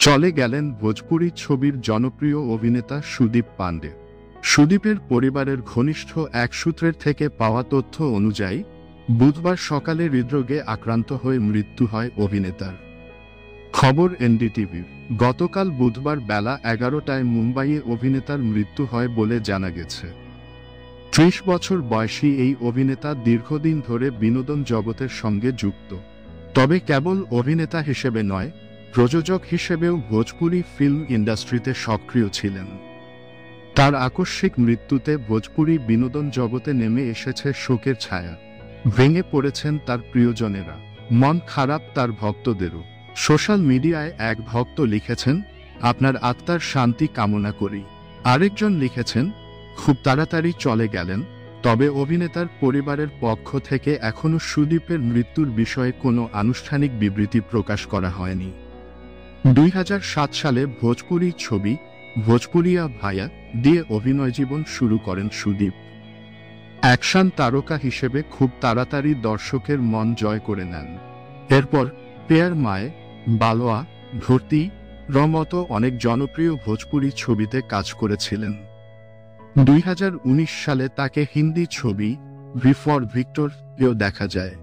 চলে গেলেন ভোজপুরি ছবির জনপ্রিয় অভিনেতা সুদীপ পান্ডে। সুদীপের পরিবারের ঘনিষ্ঠ এক সূত্রের থেকে পাওয়া তথ্য অনুযায়ী বুধবার সকালে হৃদরোগে আক্রান্ত হয়ে মৃত্যু হয় অভিনেতার। খবর এনডিটিভির। গতকাল বুধবার বেলা 11টায় মুম্বাইয়ে অভিনেতার মৃত্যু হয় বলে জানা গেছে। ৩০ বছর বয়সী এই অভিনেতা দীর্ঘদিন ধরে বিনোদন জগতের সঙ্গে যুক্ত। তবে কেবল অভিনেতা হিসেবে নয়, প্রযোজক হিসেবেও ভোজপুরি ফিল্ম ইন্ডাস্ট্রিতে সক্রিয় ছিলেন। তার আকস্মিক মৃত্যুতে ভোজপুরি বিনোদন জগতে নেমে এসেছে শোকের ছায়া। ভেঙে পড়েছেন তার প্রিয়জনেরা, মন খারাপ তার ভক্তদেরও। সোশ্যাল মিডিয়ায় এক ভক্ত লিখেছেন, আপনার আত্মার শান্তি কামনা করি। আরেকজন লিখেছেন, খুব তাড়াতাড়ি চলে গেলেন। তবে অভিনেতার পরিবারের পক্ষ থেকে এখনও সুদীপের মৃত্যুর বিষয়ে কোনো আনুষ্ঠানিক বিবৃতি প্রকাশ করা হয়নি। ২০০৭ সালে ভোজপুরি ছবি ভোজপুরিয়া ভাইয়া দিয়ে অভিনয় জীবন শুরু করেন সুদীপ। অ্যাকশন তারকা হিসেবে খুব তাড়াতাড়ি দর্শকের মন জয় করে নেন। এরপর পেয়ার মায়ে, বালোয়া, ভর্তি র মতো অনেক জনপ্রিয় ভোজপুরি ছবিতে কাজ করেছিলেন। ২০১৯ সালে তাকে হিন্দি ছবি ভি ফর ভিক্টর এও দেখা যায়।